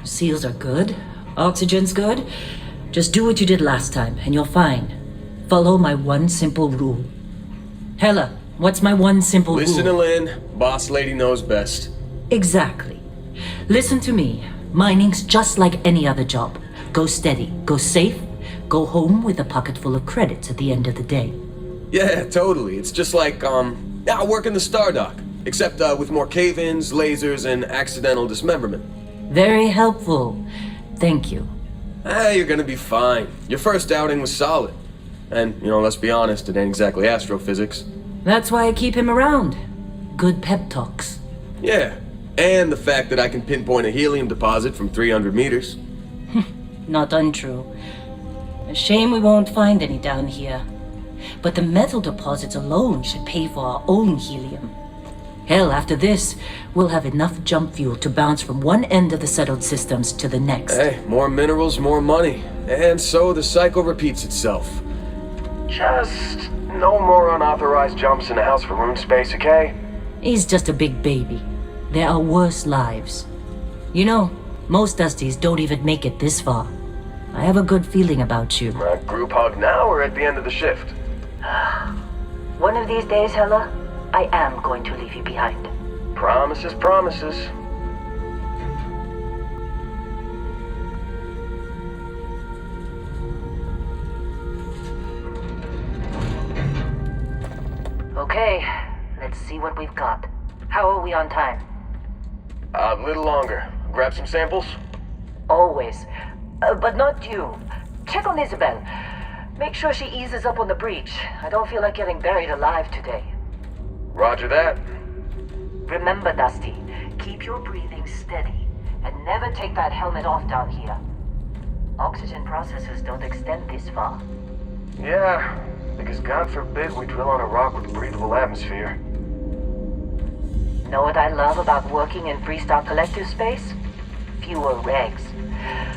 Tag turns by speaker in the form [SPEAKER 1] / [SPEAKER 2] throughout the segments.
[SPEAKER 1] Seals are good. Oxygen's good. Just do what you did last time, and you're fine. Follow my one simple rule. Hella, what's my one simple rule?
[SPEAKER 2] Listen to Lynn. Boss lady knows best.
[SPEAKER 1] Exactly. Listen to me. Mining's just like any other job. Go steady, go safe, go home with a pocket full of credits at the end of the day.
[SPEAKER 2] Yeah, totally. It's just like, working the Star Dock. Except, with more cave-ins, lasers, and accidental dismemberment.
[SPEAKER 1] Very helpful. Thank you.
[SPEAKER 2] You're gonna be fine. Your first outing was solid. And, let's be honest, it ain't exactly astrophysics.
[SPEAKER 1] That's why I keep him around. Good pep talks.
[SPEAKER 2] Yeah, and the fact that I can pinpoint a helium deposit from 300 meters.
[SPEAKER 1] Not untrue. A shame we won't find any down here. But the metal deposits alone should pay for our own helium. Hell, after this, we'll have enough jump fuel to bounce from one end of the settled systems to the next.
[SPEAKER 2] Hey, more minerals, more money. And so the cycle repeats itself. Just no more unauthorized jumps in the house for room space, okay?
[SPEAKER 1] He's just a big baby. There are worse lives. Most Dusties don't even make it this far. I have a good feeling about you.
[SPEAKER 2] Group hug now or at the end of the shift?
[SPEAKER 1] One of these days, Hella, I am going to leave you behind.
[SPEAKER 2] Promises, promises.
[SPEAKER 1] Okay, let's see what we've got. How are we on time?
[SPEAKER 2] A little longer. Grab some samples?
[SPEAKER 1] Always. But not you. Check on Isabel. Make sure she eases up on the breach. I don't feel like getting buried alive today.
[SPEAKER 2] Roger that.
[SPEAKER 1] Remember, Dusty, keep your breathing steady and never take that helmet off down here. Oxygen processes don't extend this far.
[SPEAKER 2] Yeah, because God forbid we drill on a rock with a breathable atmosphere.
[SPEAKER 1] Know what I love about working in Freestar Collective space? Fewer regs.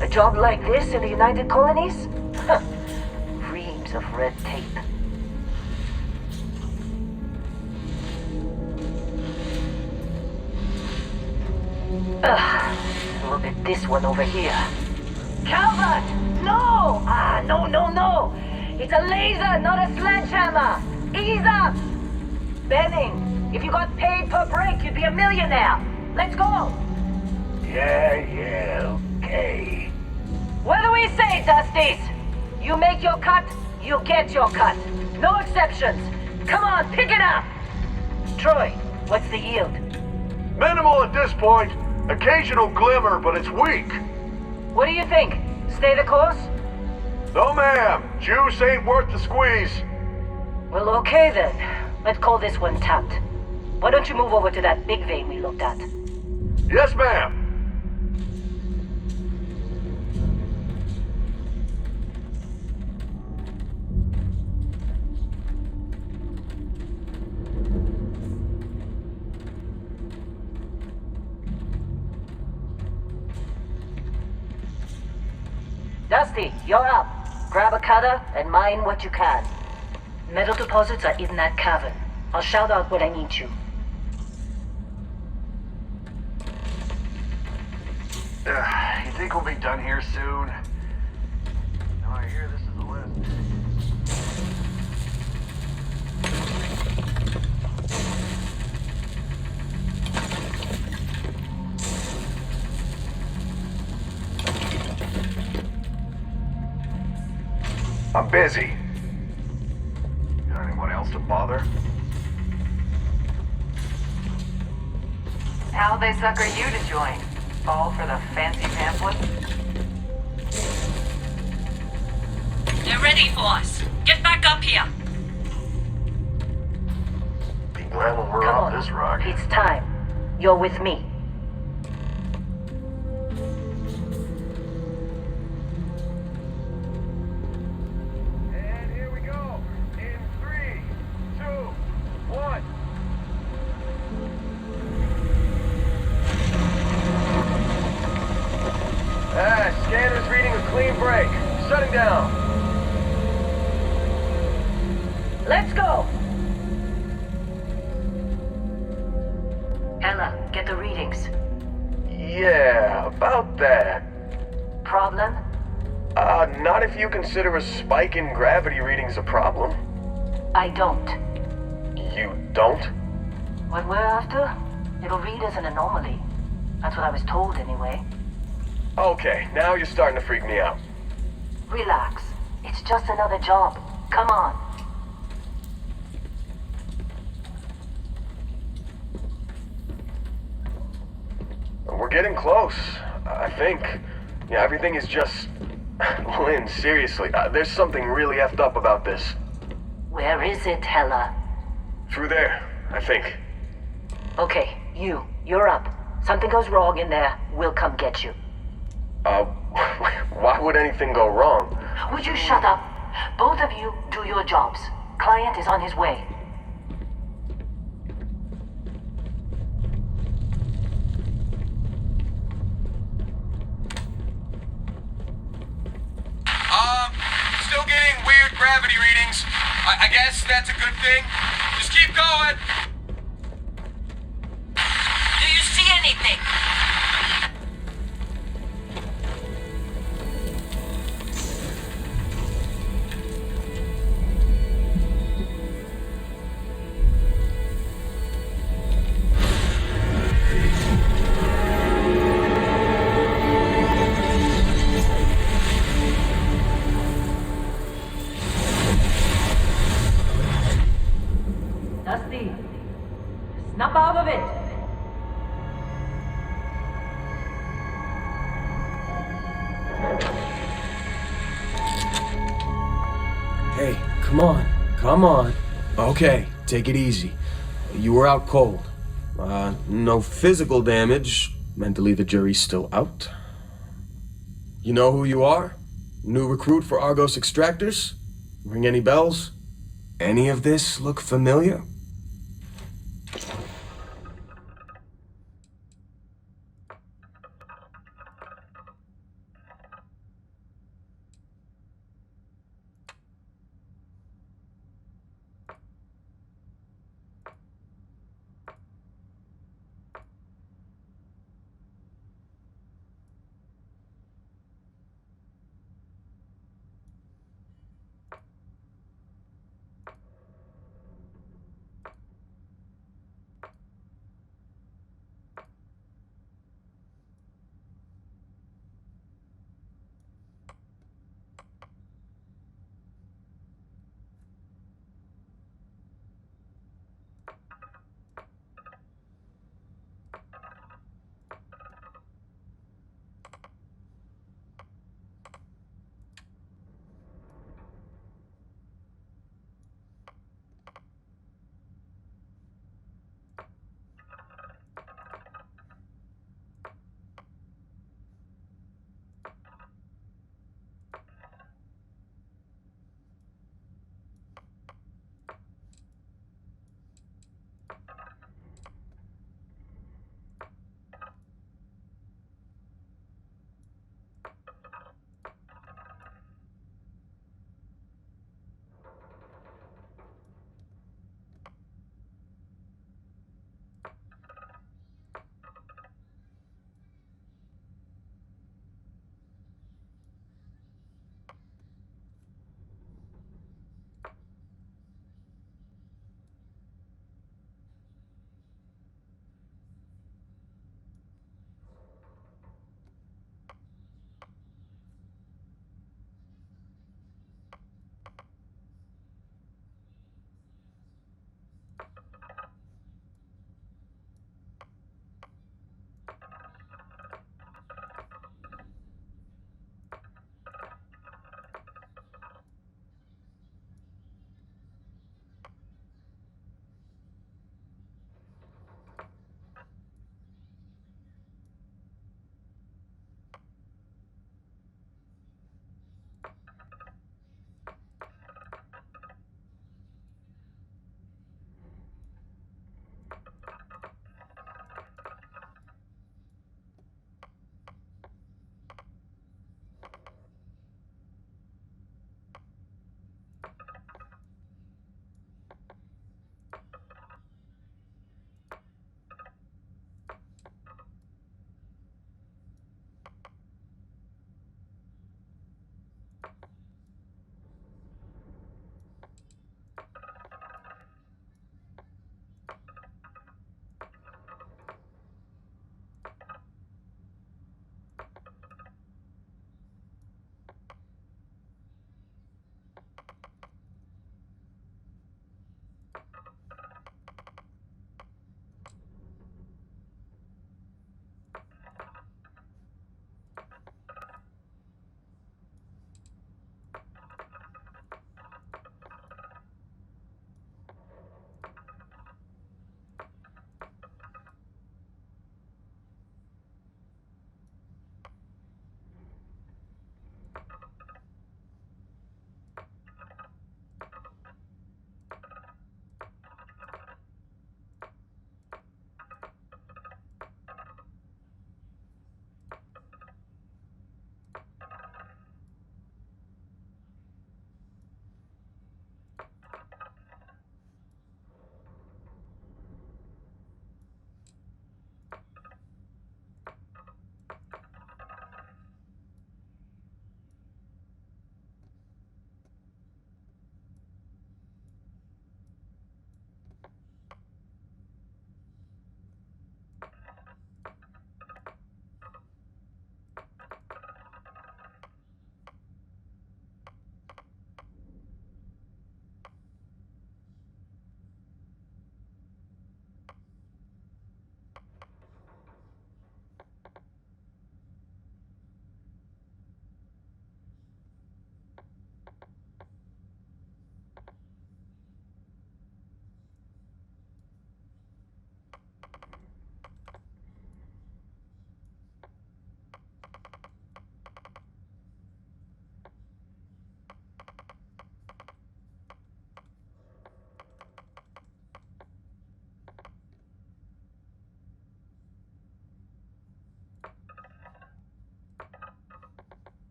[SPEAKER 1] A job like this in the United Colonies? Reams of red tape. Look at this one over here. Calvert! No! No! It's a laser, not a sledgehammer! Ease up! Benning, if you got paid per break, you'd be a millionaire. Let's go!
[SPEAKER 3] Yeah, okay.
[SPEAKER 1] What do we say, Dusties? You make your cut, you get your cut. No exceptions. Come on, pick it up! Troy, what's the yield?
[SPEAKER 3] Minimal at this point. Occasional glimmer, but it's weak.
[SPEAKER 1] What do you think? Stay the course?
[SPEAKER 3] No, ma'am. Juice ain't worth the squeeze.
[SPEAKER 1] Well, okay then. Let's call this one tapped. Why don't you move over to that big vein we looked at?
[SPEAKER 3] Yes, ma'am.
[SPEAKER 1] Dusty, you're up. Grab a cutter and mine what you can. Metal deposits are in that cavern. I'll shout out when I need you.
[SPEAKER 3] You think we'll be done here soon? Oh, I hear this is the list. I'm busy. Got anyone else to bother?
[SPEAKER 4] How'd they sucker you to join? Fall for the fancy pamphlet?
[SPEAKER 1] They're ready for us. Get back up here.
[SPEAKER 3] Be glad when we're
[SPEAKER 1] Come
[SPEAKER 3] off
[SPEAKER 1] on.
[SPEAKER 3] this rock.
[SPEAKER 1] It's time. You're with me.
[SPEAKER 3] And here we go. In 3, 2, 1.
[SPEAKER 2] Scanner's reading a clean break. Shutting down.
[SPEAKER 1] Let's go! Ella, get the readings.
[SPEAKER 2] Yeah, about that. if you consider a spike in gravity readings a problem.
[SPEAKER 1] I don't.
[SPEAKER 2] You don't?
[SPEAKER 1] What we're after, it'll read as an anomaly. That's what I was told anyway.
[SPEAKER 2] Okay, now you're starting to freak me out.
[SPEAKER 1] Relax. It's just another job. Come on.
[SPEAKER 2] We're getting close, I think. Yeah, everything is just... Lynn, seriously, there's something really effed up about this.
[SPEAKER 1] Where is it, Hella?
[SPEAKER 2] Through there, I think.
[SPEAKER 1] Okay, you're up. Something goes wrong in there, we'll come get you.
[SPEAKER 2] Why would anything go wrong?
[SPEAKER 1] Would you shut up? Both of you do your jobs. Client is on his way.
[SPEAKER 2] Still getting weird gravity readings. I guess that's a good thing. Just keep going.
[SPEAKER 1] Do you see anything? Dusty, snap out of it!
[SPEAKER 2] Hey, come on. Come on. Okay, take it easy. You were out cold. No physical damage. Mentally, the jury's still out. You know who you are? New recruit for Argos Extractors? Ring any bells? Any of this look familiar?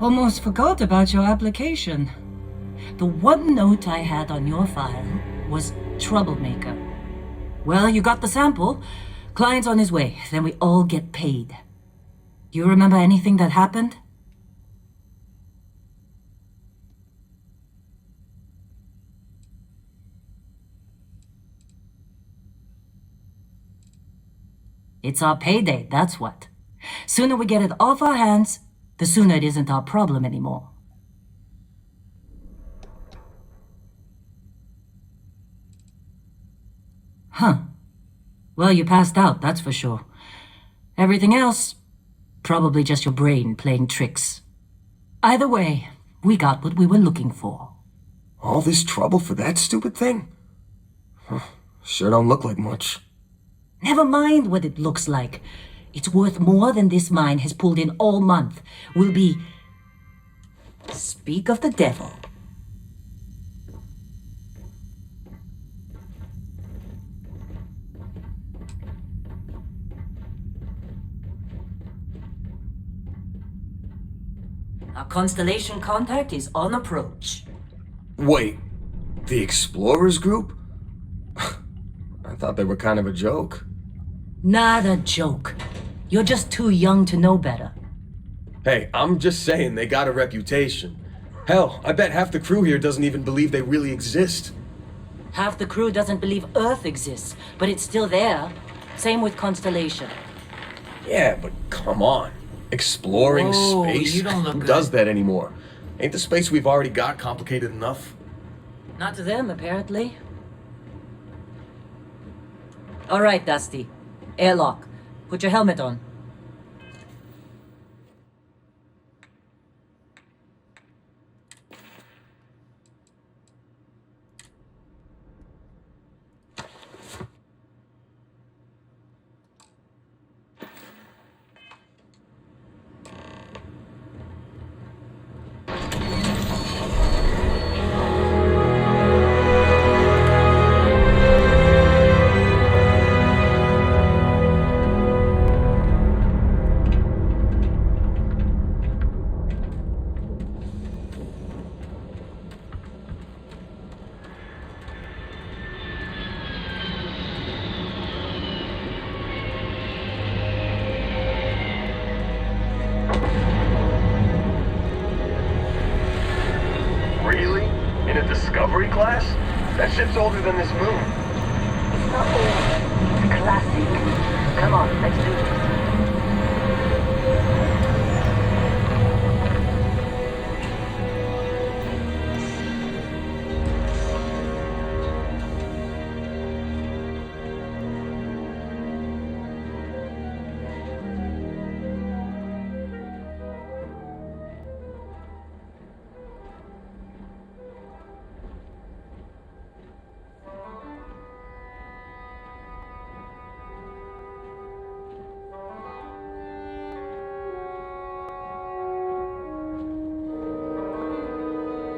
[SPEAKER 1] Almost forgot about your application. The one note I had on your file was troublemaker. Well, you got the sample. Client's on his way, then we all get paid. You remember anything that happened? It's our payday, that's what. Sooner we get it off our hands, the sooner it isn't our problem anymore. Huh. Well, you passed out, that's for sure. Everything else, probably just your brain playing tricks. Either way, we got what we were looking for.
[SPEAKER 2] All this trouble for that stupid thing? Huh, sure don't look like much.
[SPEAKER 1] Never mind what it looks like. It's worth more than this mine has pulled in all month. We'll be... Speak of the devil. Our Constellation contact is on approach.
[SPEAKER 2] Wait, the Explorers group? I thought they were kind of a joke.
[SPEAKER 1] Not a joke. You're just too young to know better.
[SPEAKER 2] Hey, I'm just saying they got a reputation. Hell, I bet half the crew here doesn't even believe they really exist.
[SPEAKER 1] Half the crew doesn't believe Earth exists, but it's still there. Same with Constellation.
[SPEAKER 2] Yeah, but come on. Exploring
[SPEAKER 1] Whoa,
[SPEAKER 2] space?
[SPEAKER 1] you don't look
[SPEAKER 2] Who
[SPEAKER 1] good.
[SPEAKER 2] does that anymore? Ain't the space we've already got complicated enough?
[SPEAKER 1] Not to them, apparently. All right, Dusty. Airlock. Put your helmet on.
[SPEAKER 3] Really? In a Discovery class? That ship's older than this moon.
[SPEAKER 4] It's not old. It's classic. Come on, let's do this.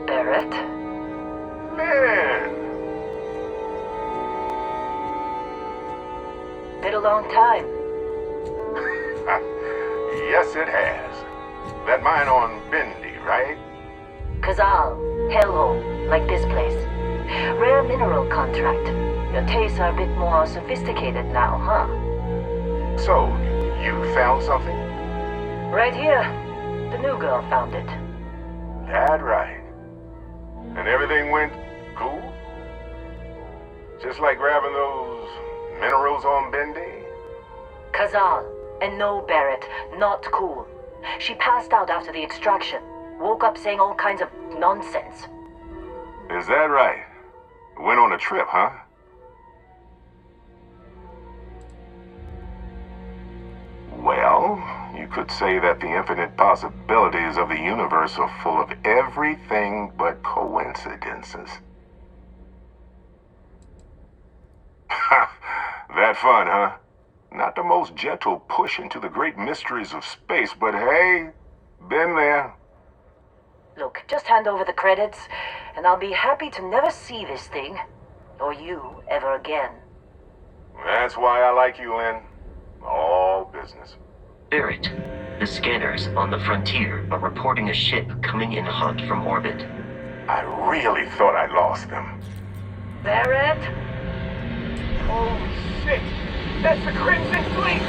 [SPEAKER 4] Barrett?
[SPEAKER 3] Man!
[SPEAKER 4] Been a long time.
[SPEAKER 3] Yes, it has. That mine on Bendy, right?
[SPEAKER 4] Kazal, hellhole, like this place. Rare mineral contract. Your tastes are a bit more sophisticated now, huh?
[SPEAKER 3] So, you found something?
[SPEAKER 4] Right here. The new girl found it.
[SPEAKER 3] That right. And everything went cool? Just like grabbing those minerals on Bendy?
[SPEAKER 4] Kazal, and no Barrett, not cool. She passed out after the extraction. Woke up saying all kinds of nonsense.
[SPEAKER 3] Is that right? Went on a trip, huh? Well, you could say that the infinite possibilities of the universe are full of everything but coincidences. That fun, huh? Not the most gentle push into the great mysteries of space, but hey, been there.
[SPEAKER 4] Look, just hand over the credits, and I'll be happy to never see this thing, or you, ever again.
[SPEAKER 3] That's why I like you, Lynn. All business.
[SPEAKER 5] Barrett, The scanners on the frontier are reporting a ship coming in hot from orbit.
[SPEAKER 3] I really thought I lost them.
[SPEAKER 4] Barrett?
[SPEAKER 6] Holy shit! That's the Crimson Fleet!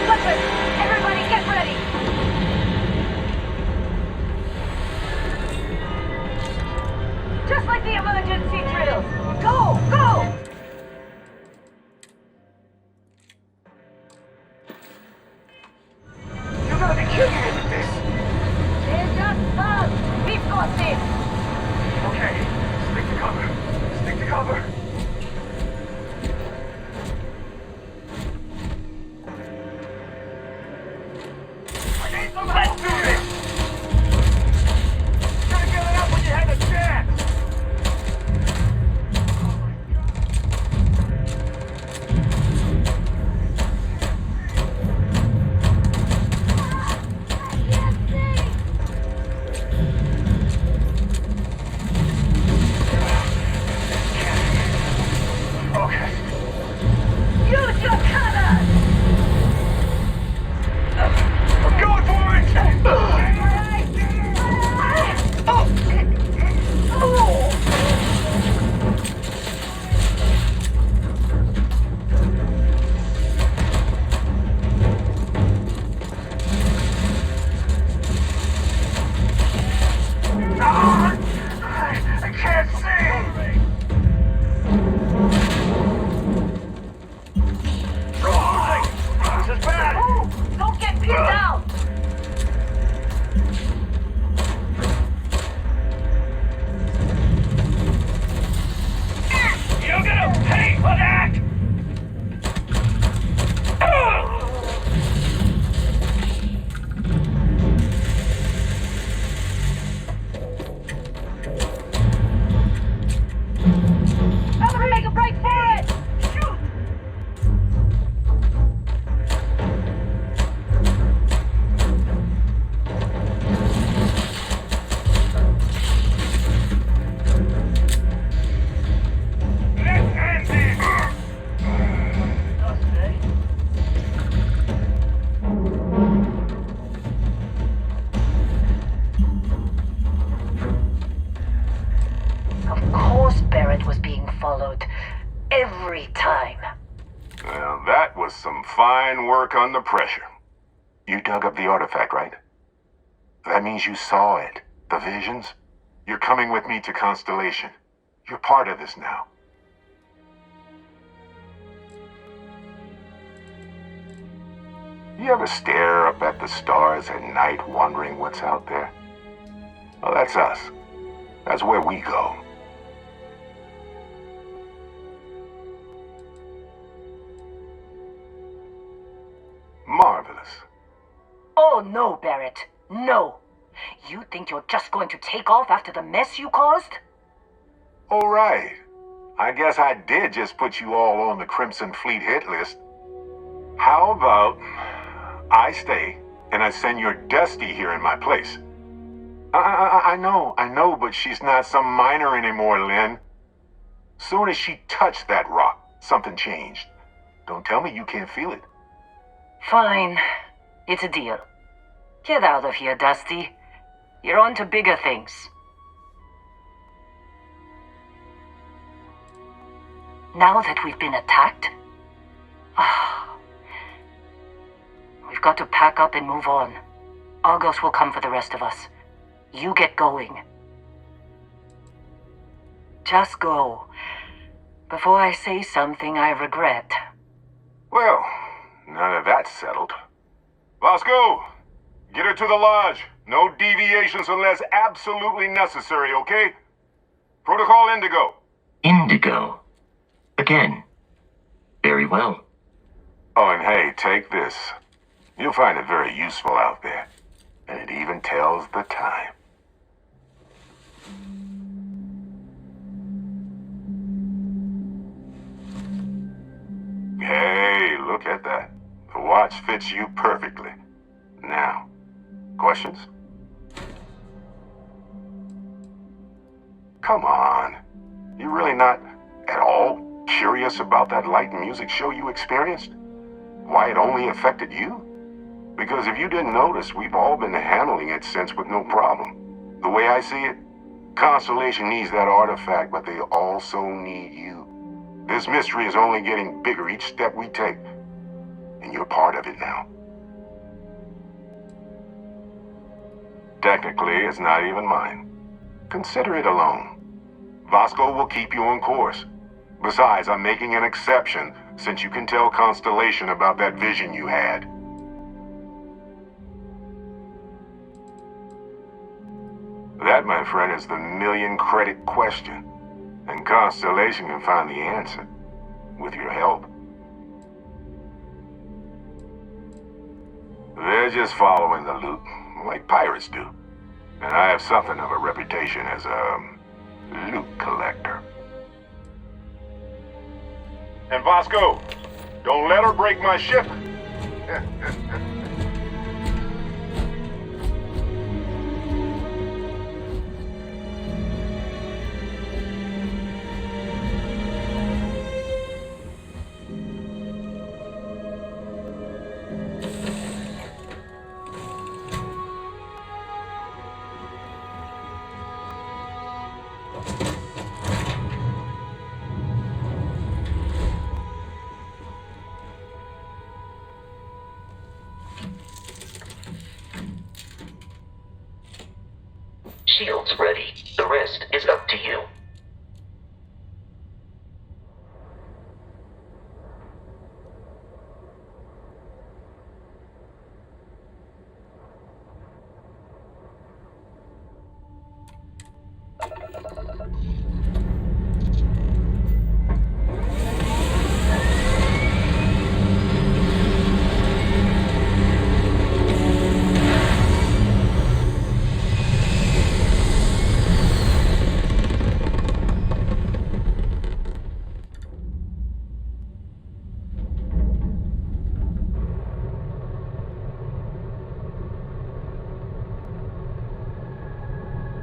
[SPEAKER 4] Listen! Everybody get ready! Just like the emergency drills! Go! Go!
[SPEAKER 6] You're gonna be kidding me with this!
[SPEAKER 4] They're just thugs! We've got this!
[SPEAKER 6] Okay, stick to cover. Stick to cover. I need some help! Do this! Should've given up when you had the chance! Okay.
[SPEAKER 4] Use your cutters!
[SPEAKER 6] I'm going for it! I can't see! This is bad!
[SPEAKER 4] Don't get pinned down!
[SPEAKER 6] You're gonna pay for that!
[SPEAKER 4] I'm gonna make a break for it!
[SPEAKER 6] Shoot! Let's end this!
[SPEAKER 4] Of course Barrett was being followed. Every time.
[SPEAKER 3] Well, that was some fine work under pressure. You dug up the artifact, right? That means you saw it. The visions? You're coming with me to Constellation. You're part of this now. You ever stare up at the stars at night wondering what's out there? Well, that's us. That's where we go. Marvelous.
[SPEAKER 4] Oh no, Barrett. No. You think you're just going to take off after the mess you caused?
[SPEAKER 3] All right. I guess I did just put you all on the Crimson Fleet hit list. How about I stay and I send your Dusty here in my place? I know, but she's not some minor anymore, Lynn. Soon as she touched that rock, something changed. Don't tell me you can't feel it.
[SPEAKER 4] Fine. It's a deal. Get out of here, Dusty. You're on to bigger things. Now that we've been attacked, we've got to pack up and move on. Argos will come for the rest of us. You get going. Just go. Before I say something I regret.
[SPEAKER 3] Well, now that that's settled. Vasco, get her to the lodge. No deviations unless absolutely necessary, okay? Protocol Indigo.
[SPEAKER 5] Indigo. Again. Very well.
[SPEAKER 3] Oh, and hey, take this. You'll find it very useful out there. And it even tells the time. Hey, look at that. The watch fits you perfectly. Now, questions? Come on. You really not at all curious about that light and music show you experienced? Why it only affected you? Because if you didn't notice, we've all been handling it since with no problem. The way I see it, Constellation needs that artifact, but they also need you. This mystery is only getting bigger each step we take, and you're part of it now. Technically, it's not even mine. Consider it a loan. Vasco will keep you on course. Besides, I'm making an exception since you can tell Constellation about that vision you had. That, my friend, is the million-credit question. And Constellation can find the answer. With your help. They're just following the loot, like pirates do. And I have something of a reputation as a loot collector. And Vasco, don't let her break my ship.
[SPEAKER 5] Shield's ready. The rest is up to you.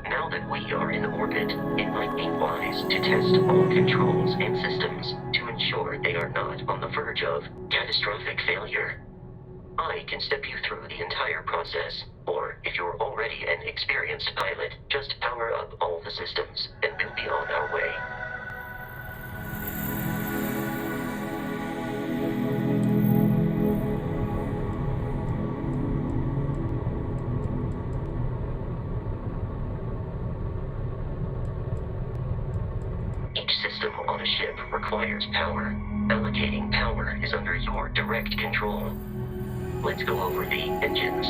[SPEAKER 5] Now that we are in orbit, it might be wise to test all controls and systems to ensure they are not on the verge of catastrophic failure. I can step you through the entire process, or if you're already an experienced pilot, just power up all the systems and we'll be on our way. Each system on a ship requires power. Allocating power is under your direct control. Let's go over the engines.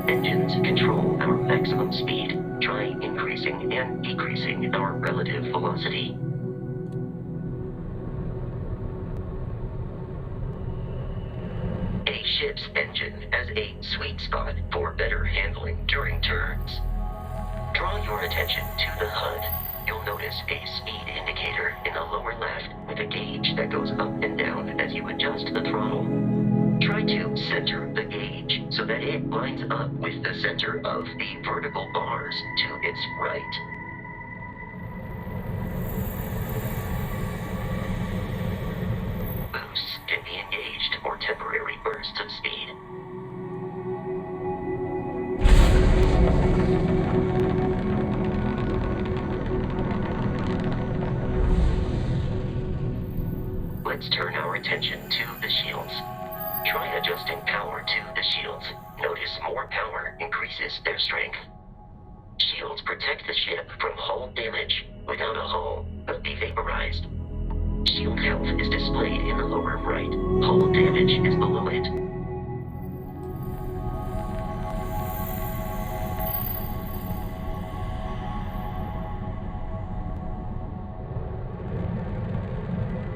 [SPEAKER 5] Engines control our maximum speed. Try increasing and decreasing our relative velocity. A ship's engine has a sweet spot for better handling during turns. Draw your attention to the HUD. You'll notice a speed indicator in the lower left with a gauge that goes up and down as you adjust the throttle. Try to center the gauge so that it lines up with the center of the vertical bars to its right. Boosts can be engaged for temporary bursts of speed. Let's turn our attention to the shields. Try adjusting power to the shields. Notice more power increases their strength. Shields protect the ship from hull damage. Without a hull, they'll be vaporized. Shield health is displayed in the lower right. Hull damage is below it.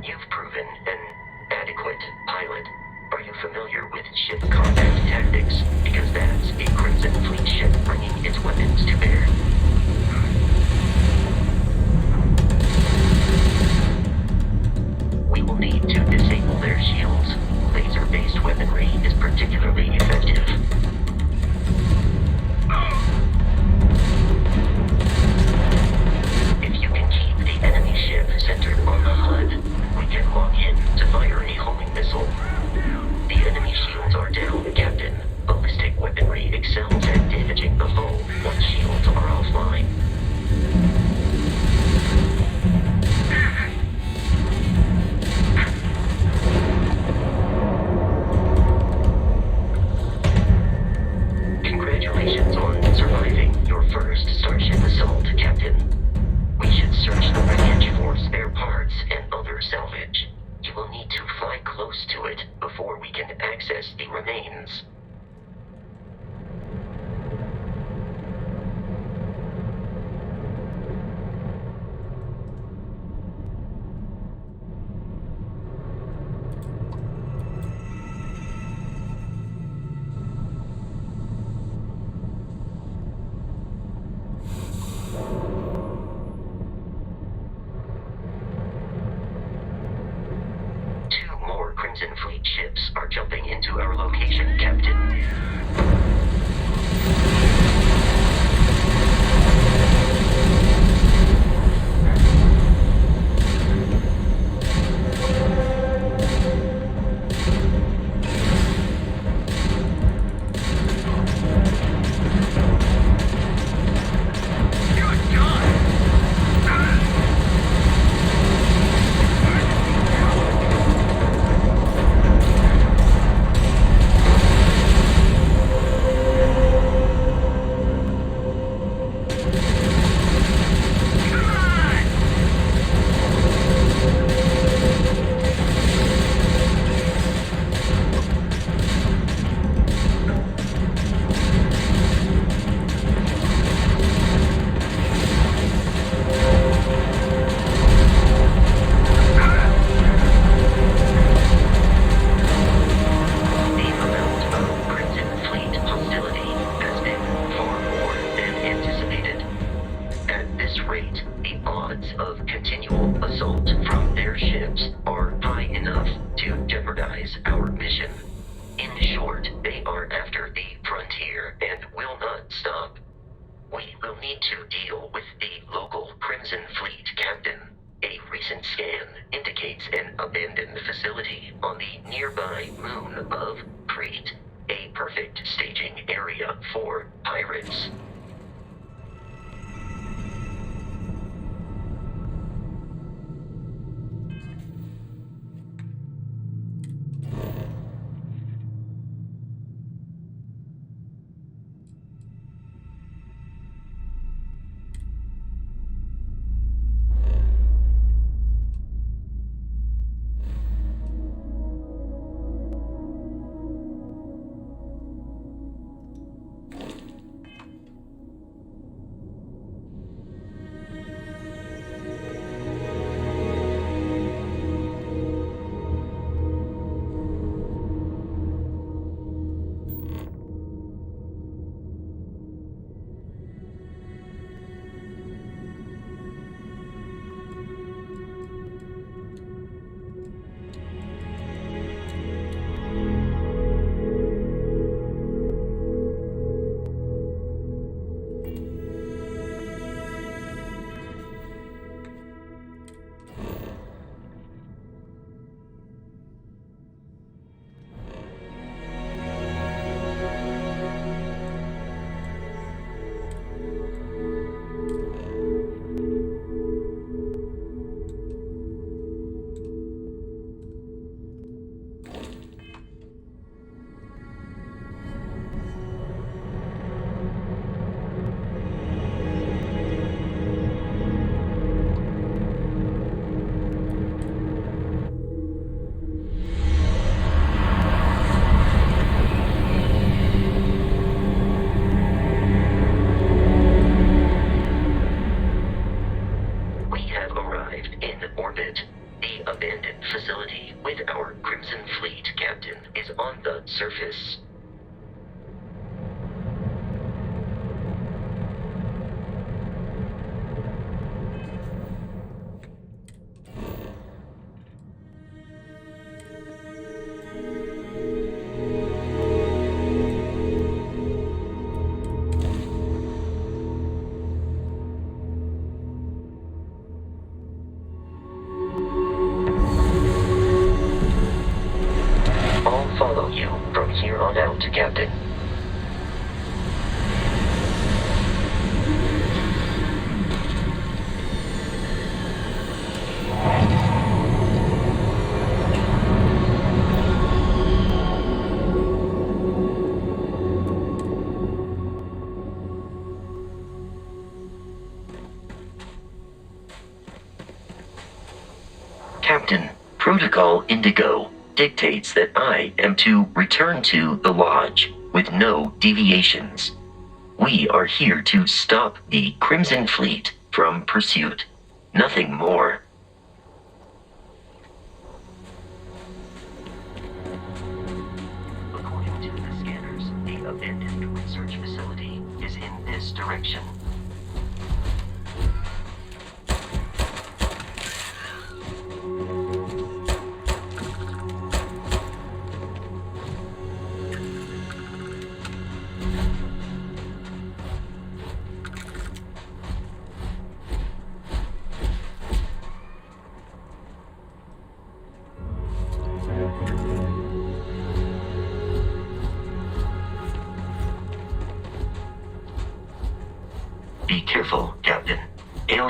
[SPEAKER 5] You've proven an adequate pilot. Are you familiar with ship combat tactics? Because that's a Crimson Fleet ship bringing its weapons to bear. We will need to disable their shields. Laser-based weaponry is particularly effective. If you can keep the enemy ship centered on the HUD, we can lock in to fire a homing missile. The enemy shields are down, Captain. Crimson Fleet ships are jumping into our location, Captain. Of Kreet, a perfect staging area for pirates. Surface. I'll follow you from here on out, Captain. Captain, Protocol Indigo dictates that I am to return to the Lodge with no deviations. We are here to stop the Crimson Fleet from pursuit. Nothing more. According to the scanners, the abandoned research facility is in this direction.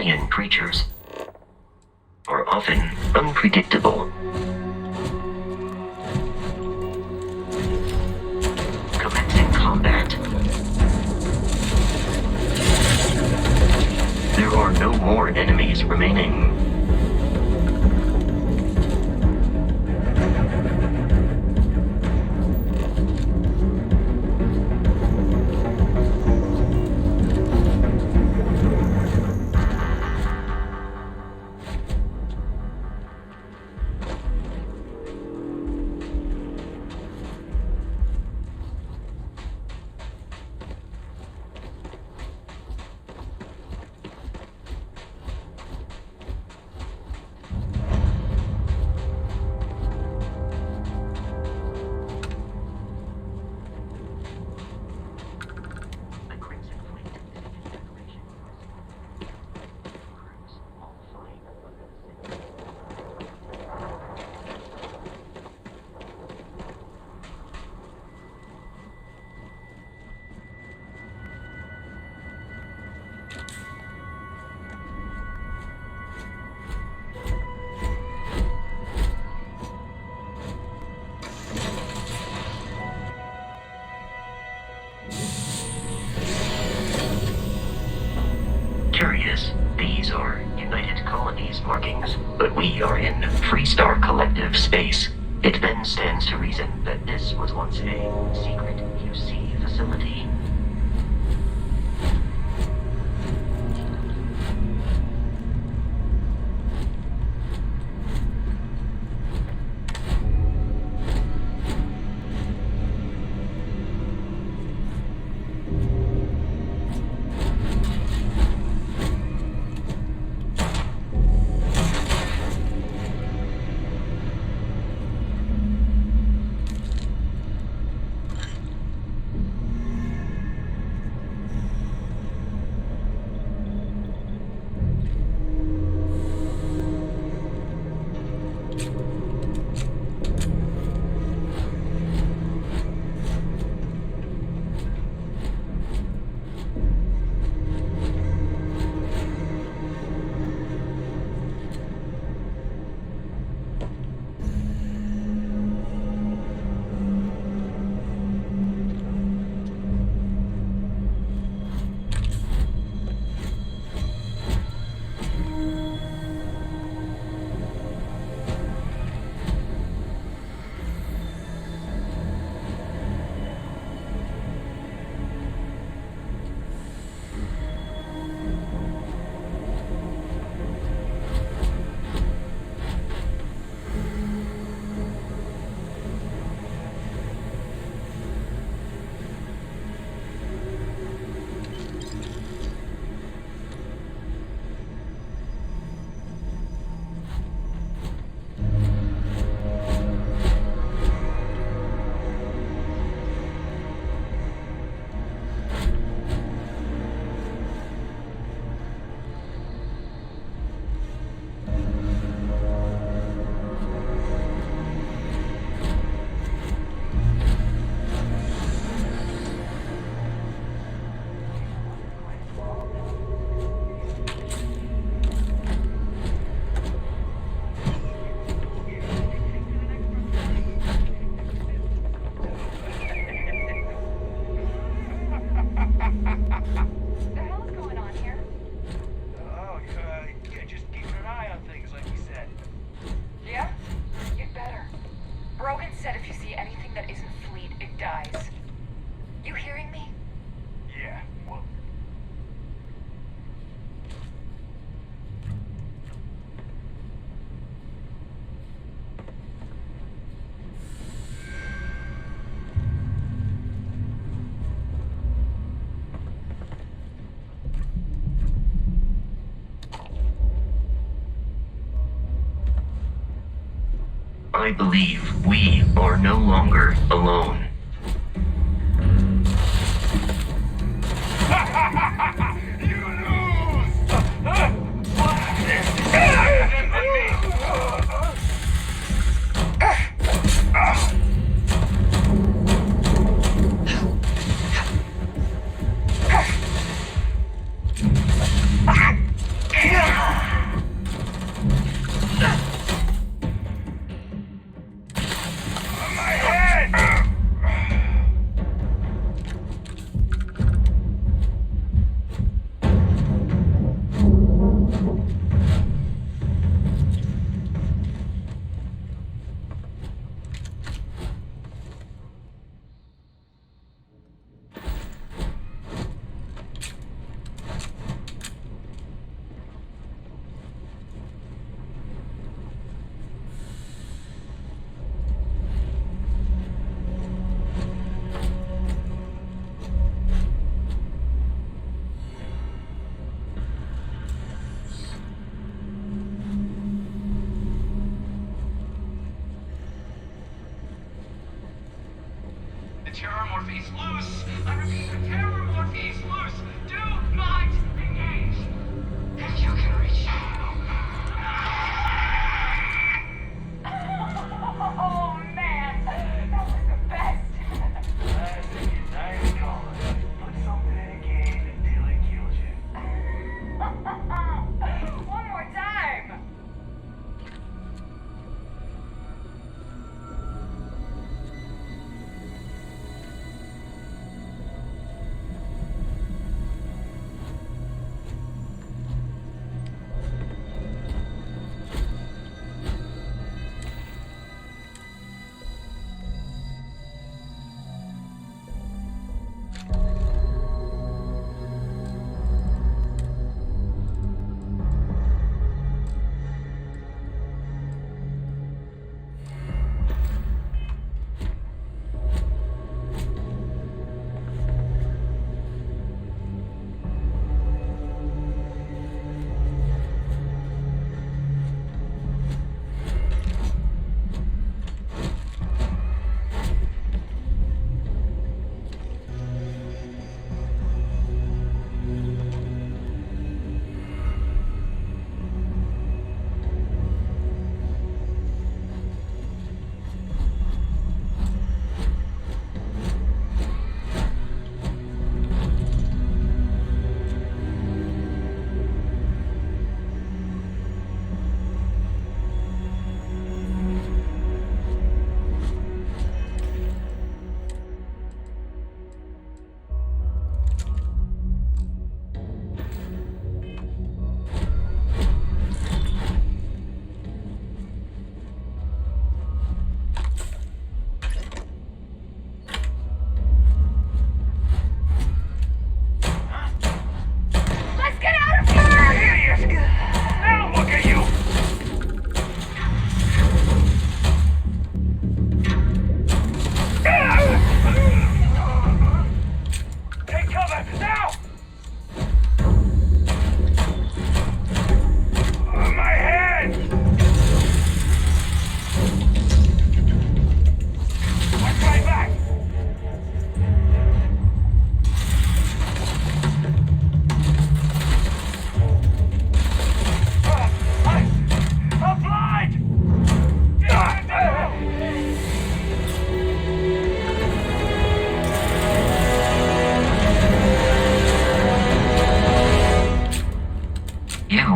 [SPEAKER 5] alien creatures are often unpredictable. Commencing combat. There are no more enemies remaining. Curious, these are United Colonies markings, but we are in Freestar Collective space. It then stands to reason that this was once a secret QC facility. I believe we are no longer alone.
[SPEAKER 6] You lose! Better than me! Yeah! terrormorph is loose. I repeat, the terrormorph is loose. Do not engage. If you can reach Oh man, that was the best. I think it's nice calling. Put something in a game until it kills you. One more time.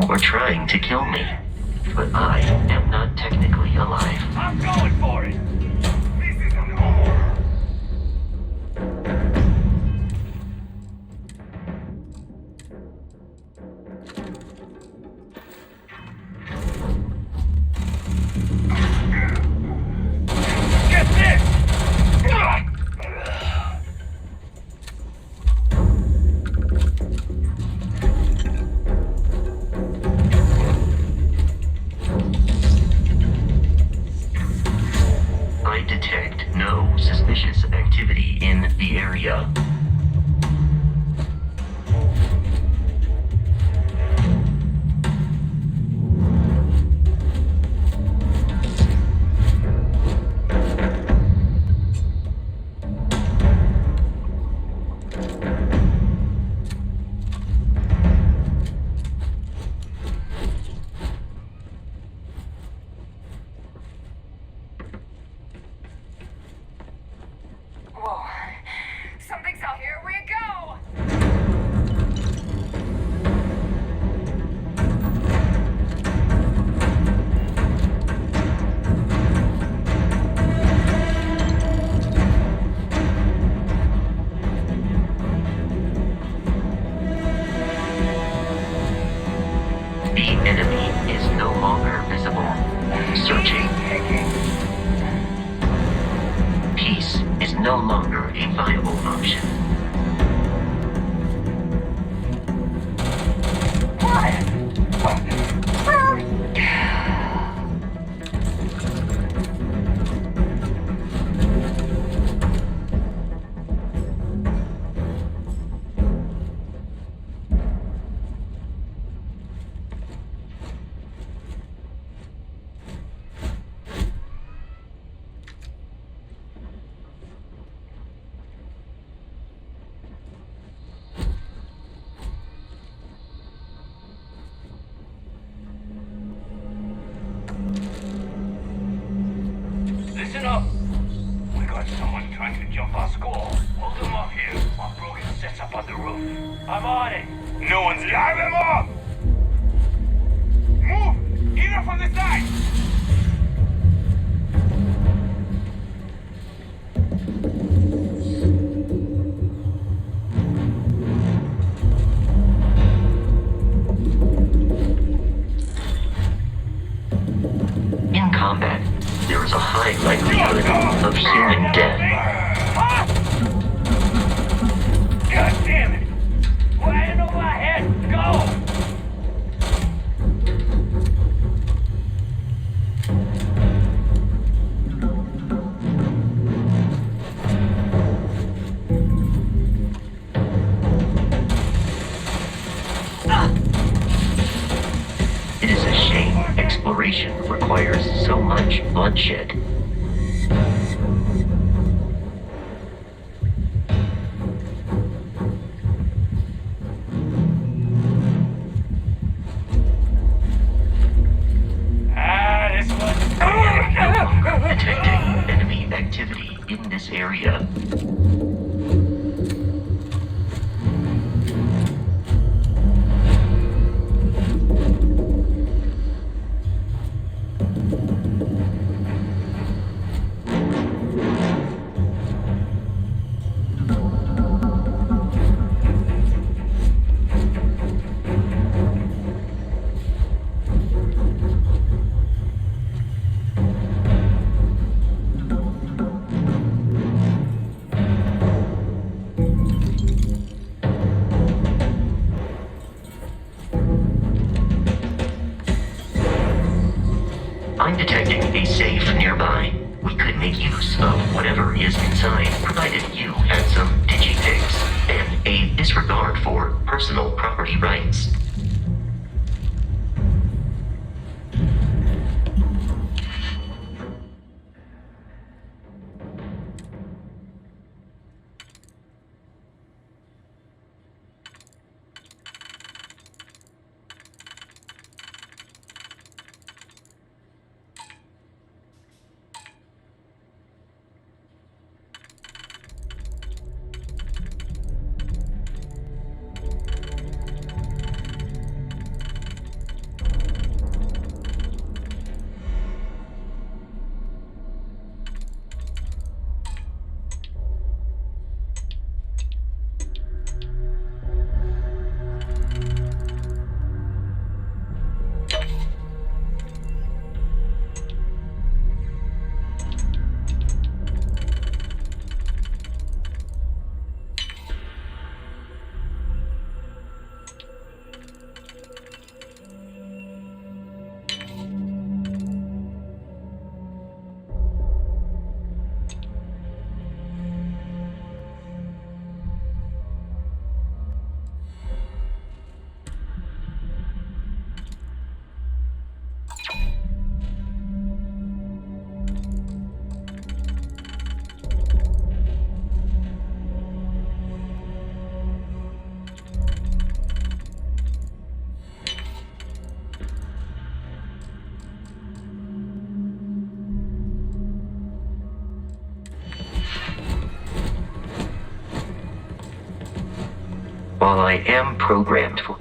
[SPEAKER 5] Were trying to kill me, but I am not technically alive.
[SPEAKER 6] I'm going for it! This isn't over! Get this!
[SPEAKER 5] I detect no suspicious activity in the area.
[SPEAKER 6] Whoa. Something's out here. roof. I'm on it. No one's got them up! Move! Either from the side!
[SPEAKER 5] In combat, there is a high likelihood of human death.
[SPEAKER 6] Huh? God damn it! Why in over my head? Go!
[SPEAKER 5] It is a shame exploration requires so much bloodshed.
[SPEAKER 6] This one's...
[SPEAKER 5] Detecting enemy activity in this area. I'm detecting a safe nearby. We could make use of whatever is inside, provided you had some digipics and a disregard for personal property rights. While I am programmed for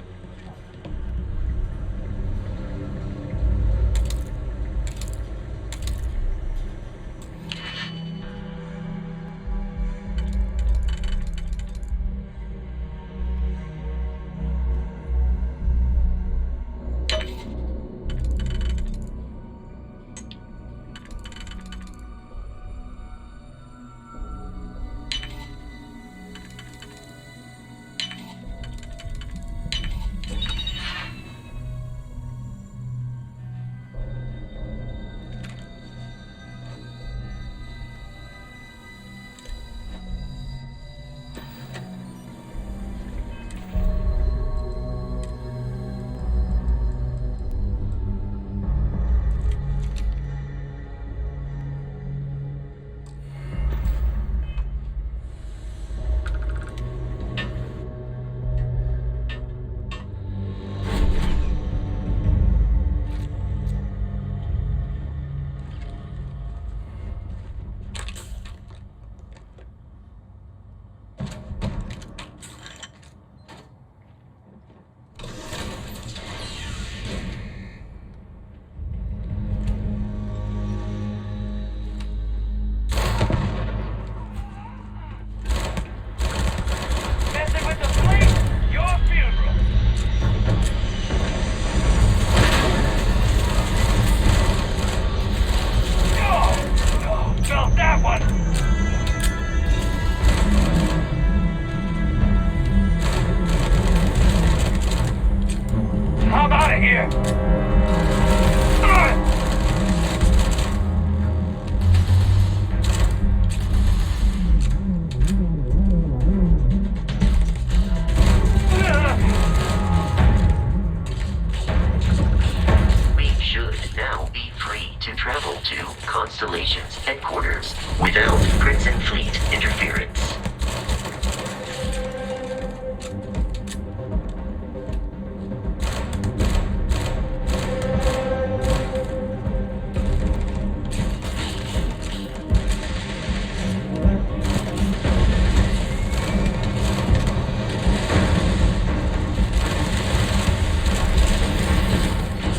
[SPEAKER 5] travel to Constellation's headquarters without Crimson Fleet interference.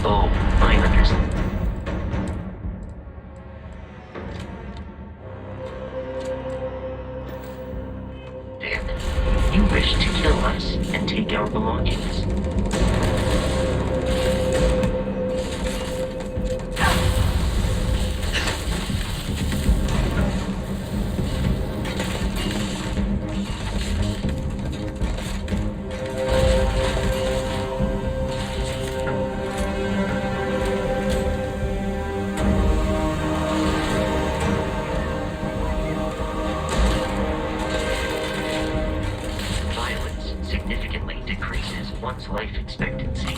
[SPEAKER 5] Oh, I understand. Then, you wish to kill us and take our belongings. Violence significantly decreases one's life expectancy.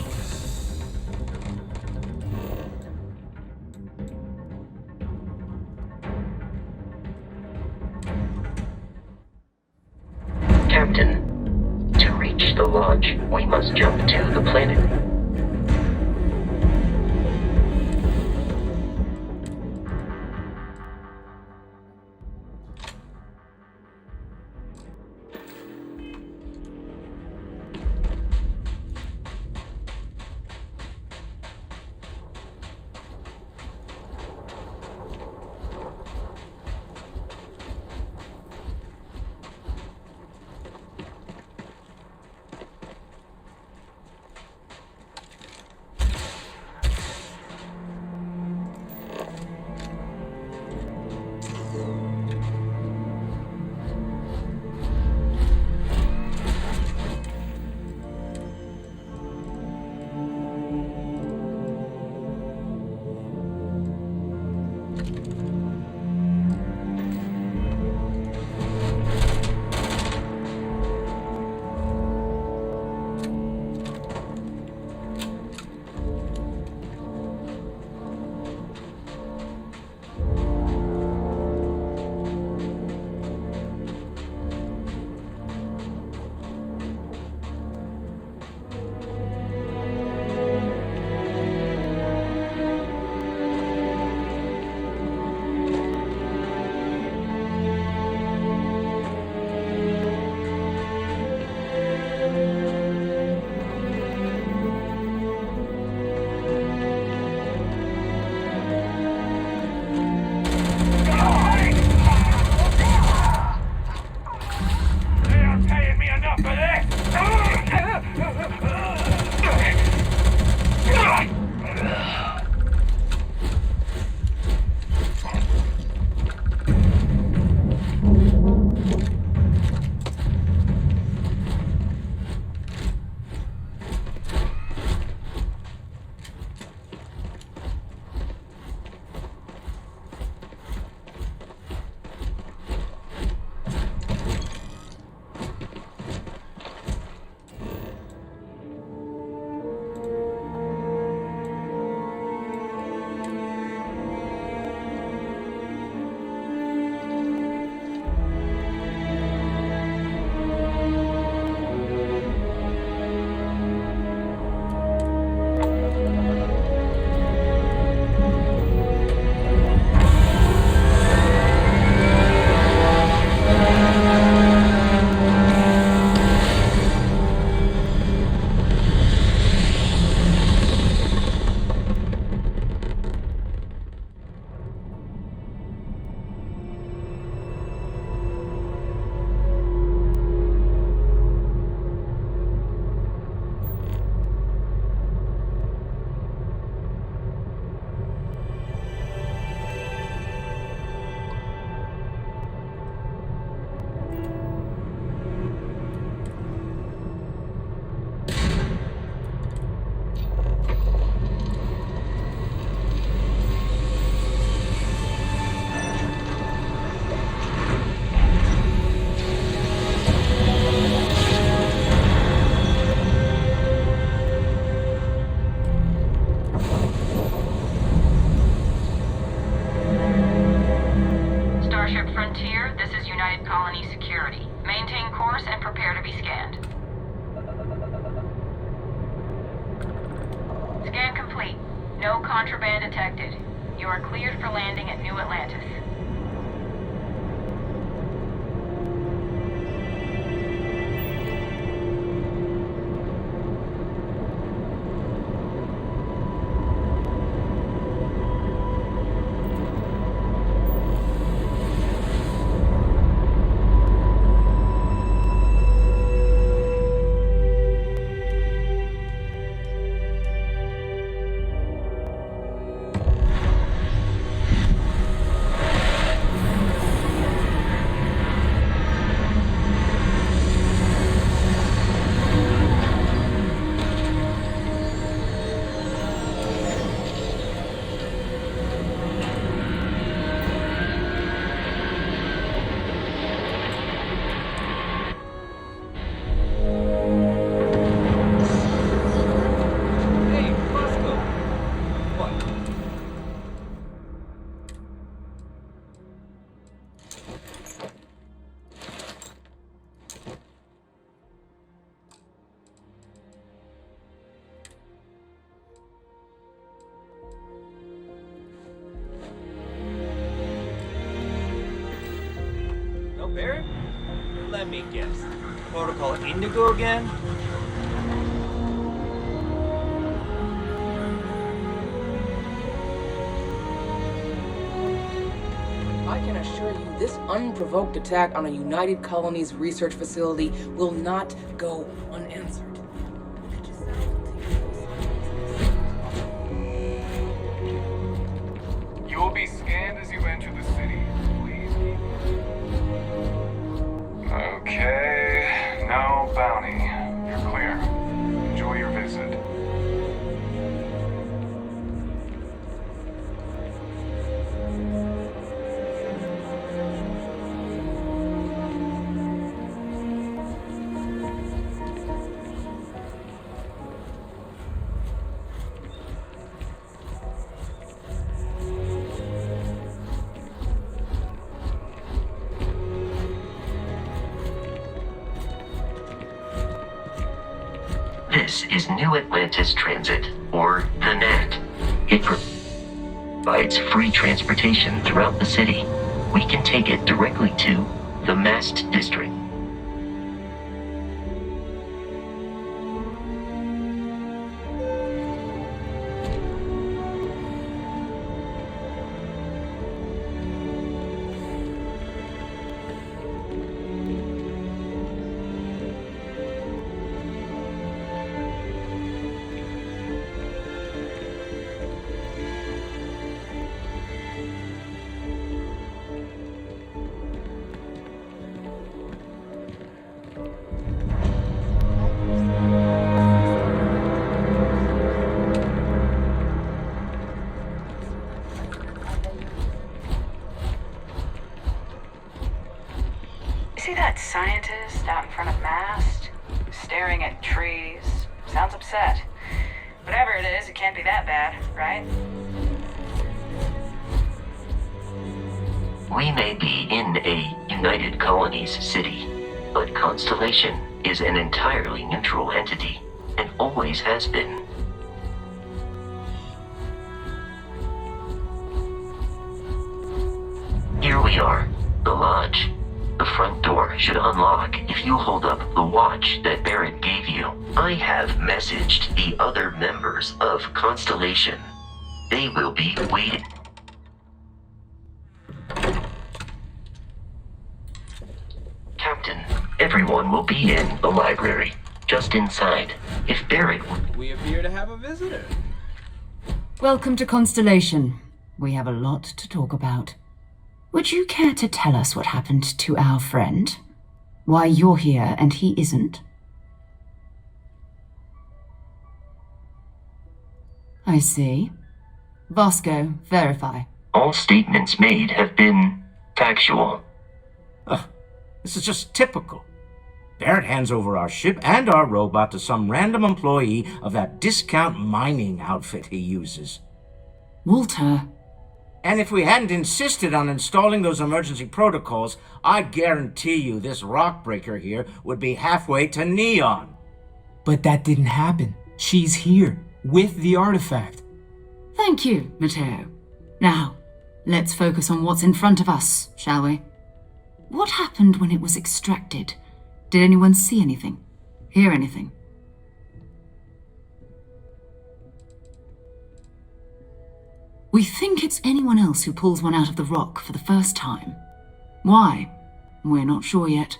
[SPEAKER 5] Captain, to reach the lodge, we must jump to the planet.
[SPEAKER 7] You are cleared for landing at New Atlantis.
[SPEAKER 8] Barrett? Let me guess. Protocol Indigo again?
[SPEAKER 9] I can assure you this unprovoked attack on a United Colonies research facility will not go unanswered.
[SPEAKER 6] You will be scanned as you enter the city. Please keep Okay, no bounty. You're clear. Enjoy your visit.
[SPEAKER 5] This is New Atlantis Transit, or the NAT. It provides free transportation throughout the city. We can take it directly to the Mast District.
[SPEAKER 7] See that scientist out in front of Mast? Staring at trees. Sounds upset. Whatever it is, it can't be that bad, right?
[SPEAKER 5] We may be in a United Colonies city, but Constellation is an entirely neutral entity, and always has been. Here we are, the lodge. The front door should unlock if you hold up the watch that Barrett gave you. I have messaged the other members of Constellation. They will be waiting. Captain, everyone will be in the library, just inside. If Barrett
[SPEAKER 8] We appear to have a visitor.
[SPEAKER 10] Welcome to Constellation. We have a lot to talk about. Would you care to tell us what happened to our friend? Why you're here and he isn't? I see. Vasco, verify.
[SPEAKER 5] all statements made have been factual.
[SPEAKER 11] This is just typical. Barrett hands over our ship and our robot to some random employee of that discount mining outfit he uses.
[SPEAKER 10] Walter.
[SPEAKER 11] And if we hadn't insisted on installing those emergency protocols, I guarantee you this rock breaker here would be halfway to Neon.
[SPEAKER 12] But that didn't happen. She's here, with the artifact.
[SPEAKER 10] Thank you, Matteo. Now, let's focus on what's in front of us, shall we? What happened when it was extracted? Did anyone see anything? Hear anything? We think it's anyone else who pulls one out of the rock for the first time. Why? We're not sure yet.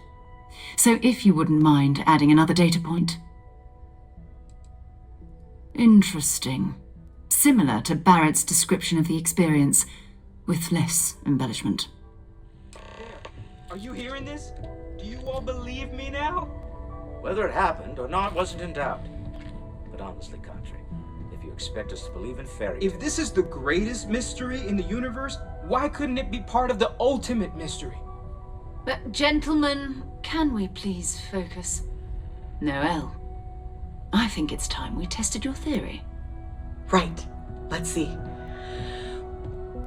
[SPEAKER 10] So if you wouldn't mind adding another data point. Interesting. Similar to Barrett's description of the experience, with less embellishment.
[SPEAKER 8] Are you hearing this? Do you all believe me now?
[SPEAKER 11] Whether it happened or not wasn't in doubt. But honestly, Country, if you expect us to believe in fairy tales...
[SPEAKER 8] If this is the greatest mystery in the universe, why couldn't it be part of the ultimate mystery?
[SPEAKER 10] But gentlemen, can we please focus? Noel, I think it's time we tested your theory.
[SPEAKER 12] Right. Let's see.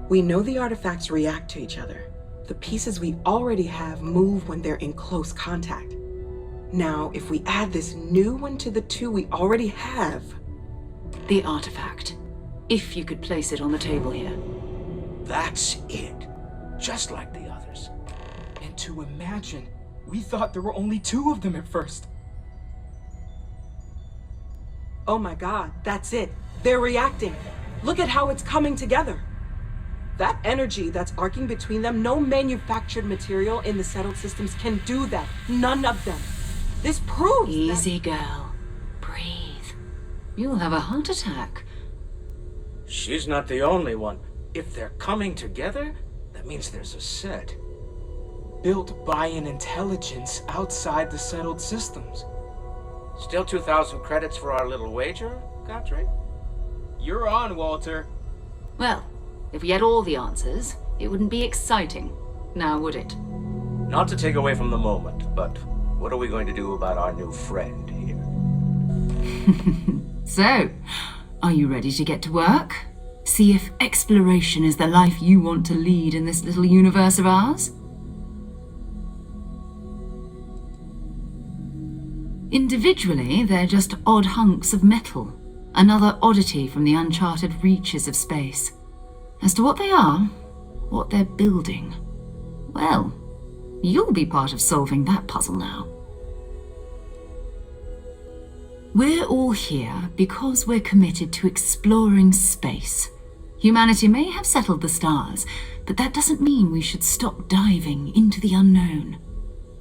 [SPEAKER 12] We know the artifacts react to each other. The pieces we already have move when they're in close contact. Now, if we add this new one to the two we already have...
[SPEAKER 10] The artifact. If you could place it on the table here.
[SPEAKER 11] That's it. Just like the others.
[SPEAKER 8] And to imagine, we thought there were only 2 of them at first.
[SPEAKER 12] Oh my god, that's it. They're reacting. Look at how it's coming together. That energy that's arcing between them, no manufactured material in the settled systems can do that. None of them. This proves
[SPEAKER 10] Easy, girl. Breathe. You'll have a heart attack.
[SPEAKER 11] She's not the only one. If they're coming together, that means there's a set.
[SPEAKER 8] Built by an intelligence outside the settled systems.
[SPEAKER 11] Still 2,000 credits for our little wager, Country?
[SPEAKER 8] You're on, Walter.
[SPEAKER 10] Well, if we had all the answers, it wouldn't be exciting, now would it?
[SPEAKER 11] Not to take away from the moment, but what are we going to do about our new friend here?
[SPEAKER 10] So, are you ready to get to work? See if exploration is the life you want to lead in this little universe of ours? Individually, they're just odd hunks of metal, another oddity from the uncharted reaches of space. As to what they are, what they're building, well, you'll be part of solving that puzzle now. We're all here because we're committed to exploring space. Humanity may have settled the stars, but that doesn't mean we should stop diving into the unknown.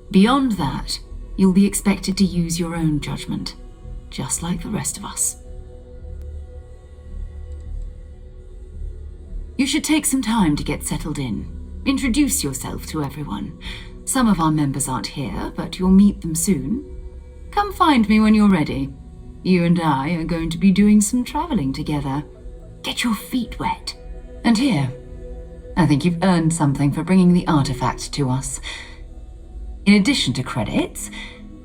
[SPEAKER 10] Beyond that, you'll be expected to use your own judgment, just like the rest of us. You should take some time to get settled in. Introduce yourself to everyone. Some of our members aren't here, but you'll meet them soon. Come find me when you're ready. You and I are going to be doing some traveling together. Get your feet wet. And here, I think you've earned something for bringing the artifact to us. In addition to credits,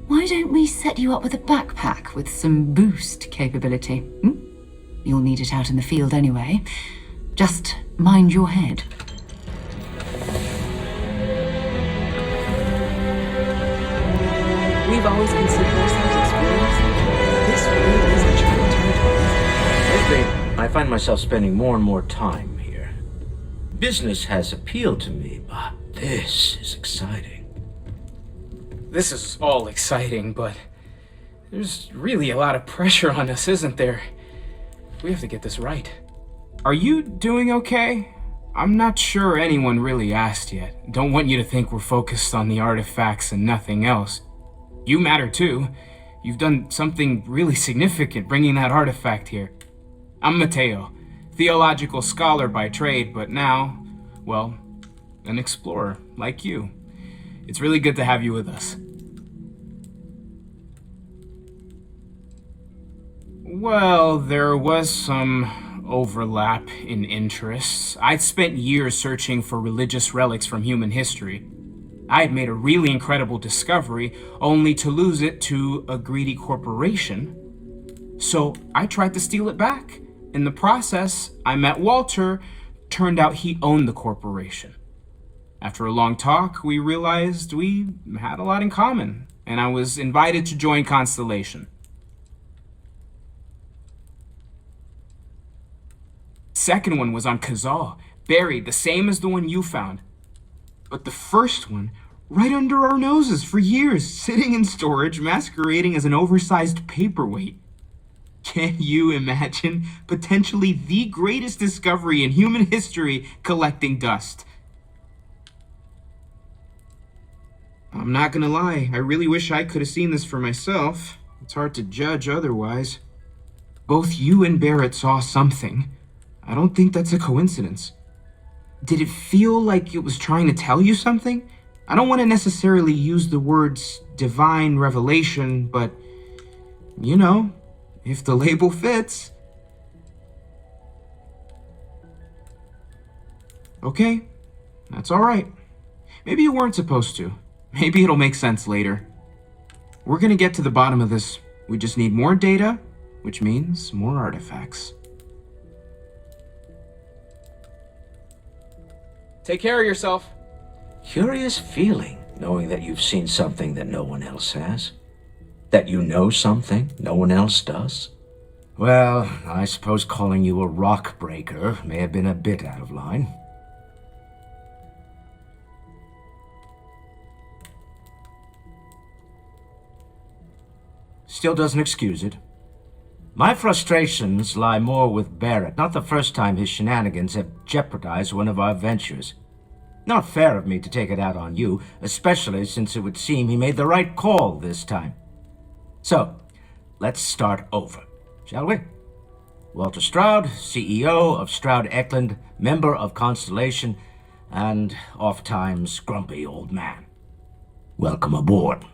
[SPEAKER 10] why don't we set you up with a backpack with some boost capability? You'll need it out in the field anyway. Just mind your head.
[SPEAKER 12] We've always considered ourselves experienced. This really is uncharted territory.
[SPEAKER 11] Lately, I find myself spending more and more time here. Business has appealed to me, but this is exciting.
[SPEAKER 8] This is all exciting, but there's really a lot of pressure on us, isn't there? We have to get this right. Are you doing okay? I'm not sure anyone really asked yet. Don't want you to think we're focused on the artifacts and nothing else. You matter too. You've done something really significant bringing that artifact here. I'm Mateo, theological scholar by trade, but now, well, an explorer like you. It's really good to have you with us. Well, there was some overlap in interests. I'd spent years searching for religious relics from human history. I had made a really incredible discovery, only to lose it to a greedy corporation. So I tried to steal it back. In the process, I met Walter. Turned out he owned the corporation. After a long talk, we realized we had a lot in common, and I was invited to join Constellation. Second one was on Kazal. buried, the same as the one you found. But the first one, right under our noses for years, sitting in storage, masquerading as an oversized paperweight. Can you imagine potentially the greatest discovery in human history collecting dust? I'm not gonna lie, I really wish I could have seen this for myself. It's hard to judge otherwise. Both you and Barrett saw something. I don't think that's a coincidence. Did it feel like it was trying to tell you something? I don't want to necessarily use the words divine revelation, but, you know, if the label fits. Okay, that's all right. Maybe you weren't supposed to. Maybe it'll make sense later. We're gonna get to the bottom of this. We just need more data, which means more artifacts. Take care of yourself.
[SPEAKER 11] Curious feeling, knowing that you've seen something that no one else has. That you know something no one else does. Well, I suppose calling you a rock breaker may have been a bit out of line. Still doesn't excuse it. My frustrations lie more with Barrett, not the first time his shenanigans have jeopardized one of our ventures. Not fair of me to take it out on you, especially since it would seem he made the right call this time. So, let's start over, shall we? Walter Stroud, CEO of Stroud-Eklund, member of Constellation, and oft-times grumpy old man. Welcome aboard.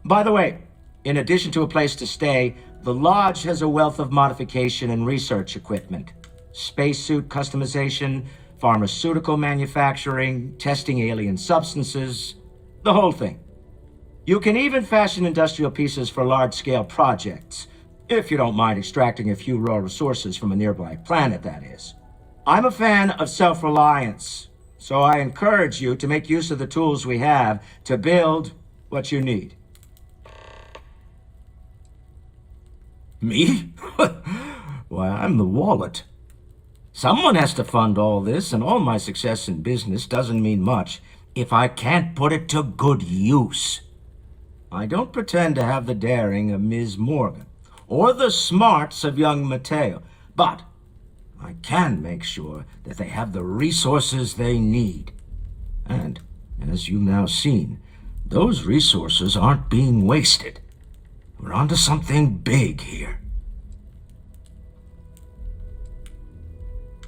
[SPEAKER 11] By the way, in addition to a place to stay, the Lodge has a wealth of modification and research equipment. Spacesuit customization, pharmaceutical manufacturing, testing alien substances, the whole thing. You can even fashion industrial pieces for large-scale projects, if you don't mind extracting a few raw resources from a nearby planet, that is. I'm a fan of self-reliance, so I encourage you to make use of the tools we have to build what you need. Me? Why, I'm the wallet. Someone has to fund all this, and all my success in business doesn't mean much if I can't put it to good use. I don't pretend to have the daring of Ms. Morgan, or the smarts of young Mateo, but I can make sure that they have the resources they need. And, as you've now seen, those resources aren't being wasted. We're onto something big here.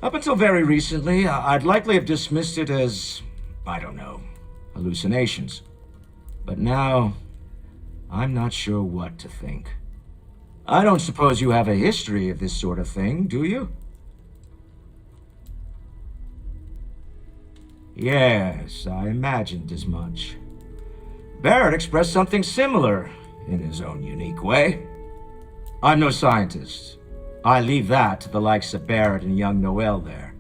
[SPEAKER 11] Up until very recently, I'd likely have dismissed it as, I don't know, hallucinations. But now, I'm not sure what to think. I don't suppose you have a history of this sort of thing, do you? Yes, I imagined as much. Barrett expressed something similar, in his own unique way. I'm no scientist. I leave that to the likes of Barrett and young Noel there.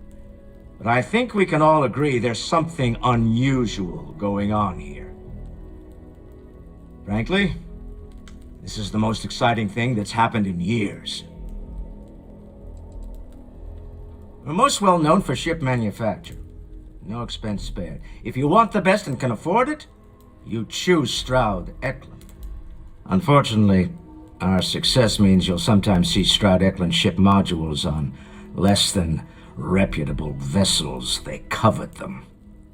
[SPEAKER 11] But I think we can all agree there's something unusual going on here. Frankly, this is the most exciting thing that's happened in years. We're most well known for ship manufacture. No expense spared. If you want the best and can afford it, you choose Stroud-Eklund. Unfortunately, our success means you'll sometimes see Stroud-Eklund ship modules on less than reputable vessels. They covet them.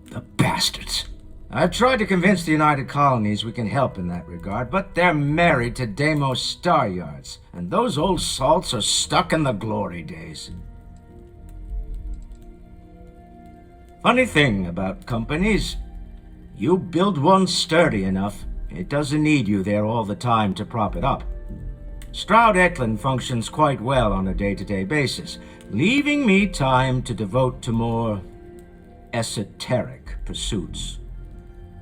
[SPEAKER 11] The bastards. I've tried to convince the United Colonies we can help in that regard, but they're married to Deimos Star Yards, and those old salts are stuck in the glory days. Funny thing about companies, you build one sturdy enough, it doesn't need you there all the time to prop it up. Stroud-Eklund functions quite well on a day-to-day basis, leaving me time to devote to more esoteric pursuits.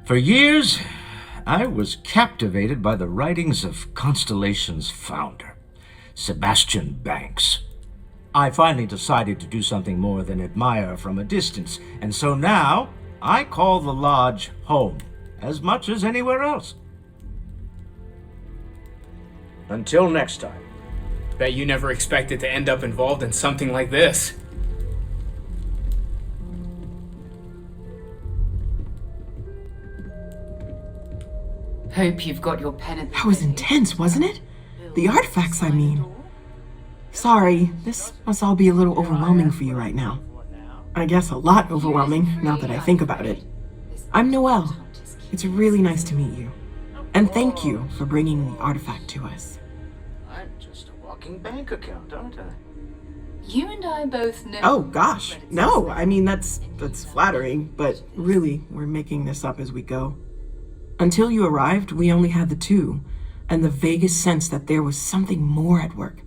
[SPEAKER 11] For years, I was captivated by the writings of Constellation's founder, Sebastian Banks. I finally decided to do something more than admire from a distance, and so now I call the Lodge home, as much as anywhere else. Until next time.
[SPEAKER 8] Bet you never expected to end up involved in something like this.
[SPEAKER 10] Hope you've got your pen and...
[SPEAKER 12] That was intense, wasn't it? The artifacts, I mean. Sorry, this must all be a little overwhelming for you right now. I guess a lot overwhelming, now that I think about it. I'm Noelle. It's really nice to meet you. And thank you for bringing the artifact to us.
[SPEAKER 11] I'm just a walking bank account, aren't I?
[SPEAKER 10] You and I both know...
[SPEAKER 12] Oh, gosh. No, I mean, that's flattering, but really, we're making this up as we go. Until you arrived, we only had the two, and the vaguest sense that there was something more at work.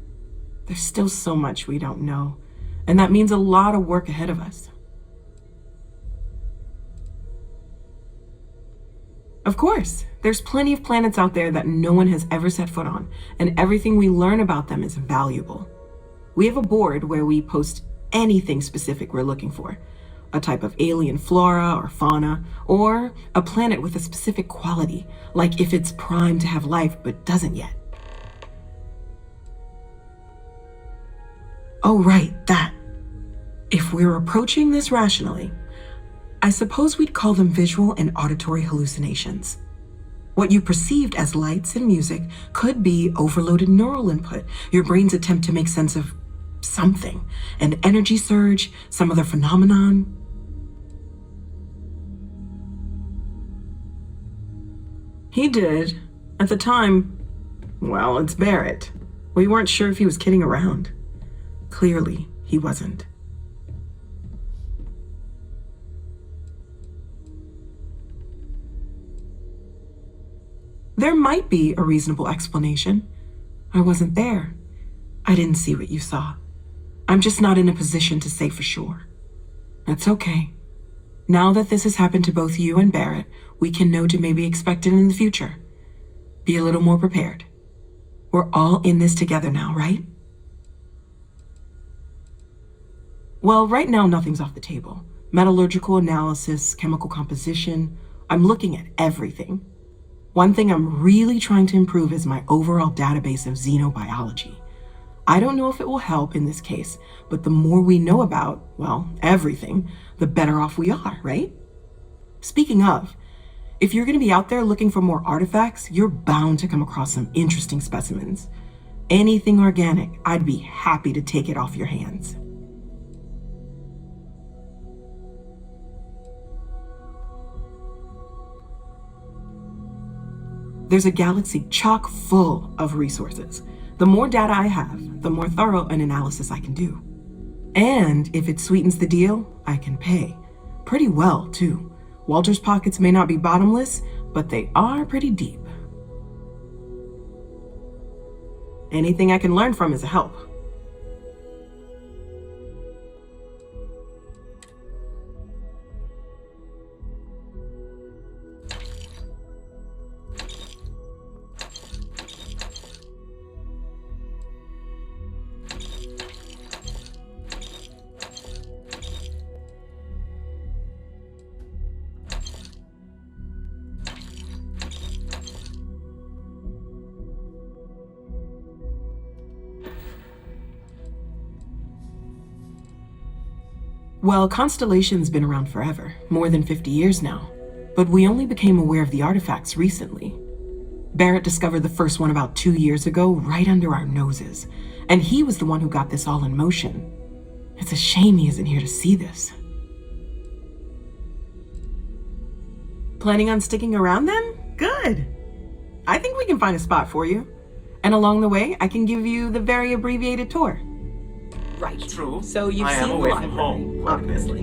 [SPEAKER 12] There's still so much we don't know, and that means a lot of work ahead of us. Of course, there's plenty of planets out there that no one has ever set foot on, and everything we learn about them is valuable. We have a board where we post anything specific we're looking for. A type of alien flora or fauna, or a planet with a specific quality, like if it's primed to have life but doesn't yet. Oh, right, that. If we're approaching this rationally, I suppose we'd call them visual and auditory hallucinations. What you perceived as lights and music could be overloaded neural input, your brain's attempt to make sense of something, an energy surge, some other phenomenon. He did. At the time, well, it's Barrett. We weren't sure if he was kidding around. Clearly, he wasn't. There might be a reasonable explanation. I wasn't there. I didn't see what you saw. I'm just not in a position to say for sure. That's okay. Now that this has happened to both you and Barrett, we can know to maybe expect it in the future. Be a little more prepared. We're all in this together now, right? Well, right now nothing's off the table. Metallurgical analysis, chemical composition. I'm looking at everything. One thing I'm really trying to improve is my overall database of xenobiology. I don't know if it will help in this case, but the more we know about, well, everything, the better off we are, right? Speaking of, if you're going to be out there looking for more artifacts, you're bound to come across some interesting specimens. Anything organic, I'd be happy to take it off your hands. There's a galaxy chock full of resources. The more data I have, the more thorough an analysis I can do. And if it sweetens the deal, I can pay. Pretty well, too. Walter's pockets may not be bottomless, but they are pretty deep. Anything I can learn from is a help. Well, Constellation's been around forever, more than 50 years now, but we only became aware of the artifacts recently. Barrett discovered the first one about 2 years ago, right under our noses, and he was the one who got this all in motion. It's a shame he isn't here to see this. Planning on sticking around then? Good. I think we can find a spot for you. And along the way, I can give you the very abbreviated tour. Right.
[SPEAKER 11] True.
[SPEAKER 12] So you've
[SPEAKER 11] I am
[SPEAKER 12] seen
[SPEAKER 11] away
[SPEAKER 12] the
[SPEAKER 11] from
[SPEAKER 12] library,
[SPEAKER 11] home,
[SPEAKER 12] obviously.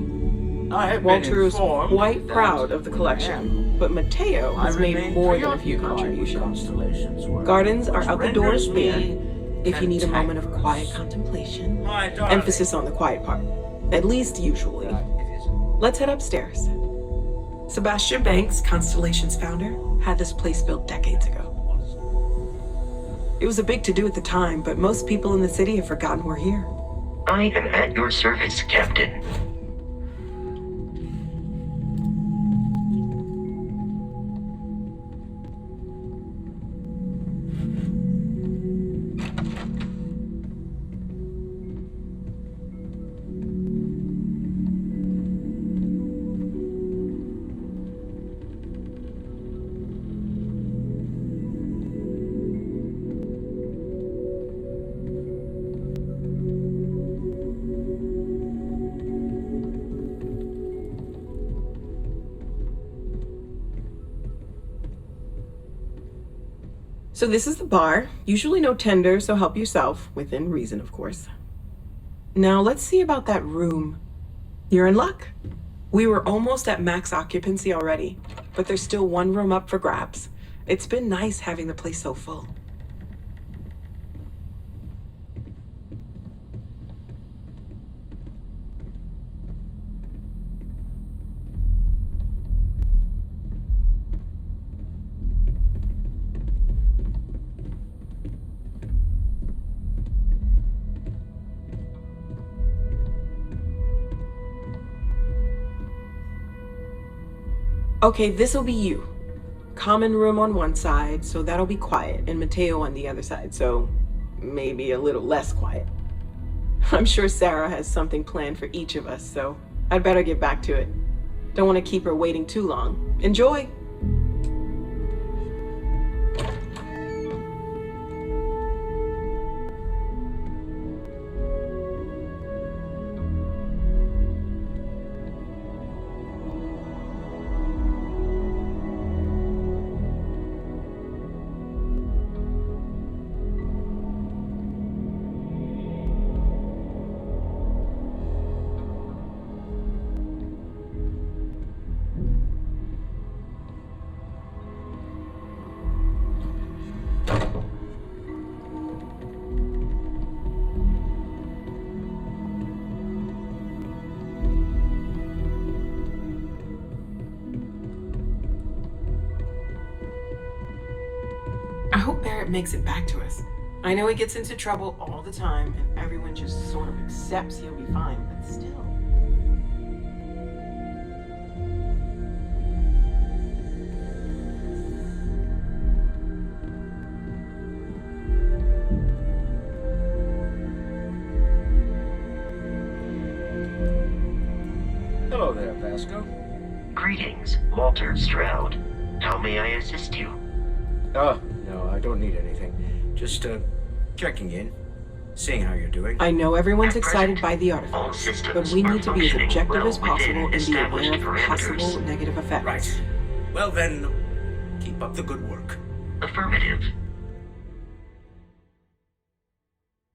[SPEAKER 11] I have been
[SPEAKER 12] Walter is
[SPEAKER 11] informed
[SPEAKER 12] quite
[SPEAKER 11] that
[SPEAKER 12] proud of the collection, but Mateo
[SPEAKER 11] I
[SPEAKER 12] has made
[SPEAKER 11] remain
[SPEAKER 12] more than a few
[SPEAKER 11] preoccupied with
[SPEAKER 12] contributions.
[SPEAKER 11] Constellation's work,
[SPEAKER 12] Gardens are
[SPEAKER 11] which
[SPEAKER 12] out the doors
[SPEAKER 11] renders
[SPEAKER 12] there,
[SPEAKER 11] me
[SPEAKER 12] if you need a moment of
[SPEAKER 11] cantankerous.
[SPEAKER 12] quiet contemplation.
[SPEAKER 11] My darling.
[SPEAKER 12] Emphasis on the quiet part, at least usually. Let's head upstairs. Sebastian Banks, Constellation's founder, had this place built decades ago. It was a big to-do at the time, but most people in the city have forgotten we're here.
[SPEAKER 5] I am at your service, Captain.
[SPEAKER 12] So this is the bar. Usually no tender, so help yourself. Within reason, of course. Now let's see about that room. You're in luck. We were almost at max occupancy already, but there's still one room up for grabs. It's been nice having the place so full. Okay, this'll be you. Common room on one side, so that'll be quiet, and Mateo on the other side, so maybe a little less quiet. I'm sure Sarah has something planned for each of us, so I'd better get back to it. Don't want to keep her waiting too long. Enjoy! I hope Barrett makes it back to us. I know he gets into trouble all the time, and everyone just sort of accepts he'll be fine, but still.
[SPEAKER 11] Hello there, Vasco.
[SPEAKER 5] Greetings, Walter Stroud. How may I assist you?
[SPEAKER 11] Oh, no, I don't need anything. Just, checking in. Seeing how you're doing.
[SPEAKER 12] I know everyone's
[SPEAKER 5] At
[SPEAKER 12] excited
[SPEAKER 5] present,
[SPEAKER 12] by the
[SPEAKER 5] all
[SPEAKER 12] artifacts,
[SPEAKER 5] systems
[SPEAKER 12] but we
[SPEAKER 5] are
[SPEAKER 12] need to be as
[SPEAKER 5] functioning
[SPEAKER 12] objective
[SPEAKER 5] well
[SPEAKER 12] as possible
[SPEAKER 5] within
[SPEAKER 12] and be
[SPEAKER 5] established
[SPEAKER 12] aware of possible
[SPEAKER 5] parameters.
[SPEAKER 12] negative effects.
[SPEAKER 11] Right. Well then, keep up the good work.
[SPEAKER 5] Affirmative.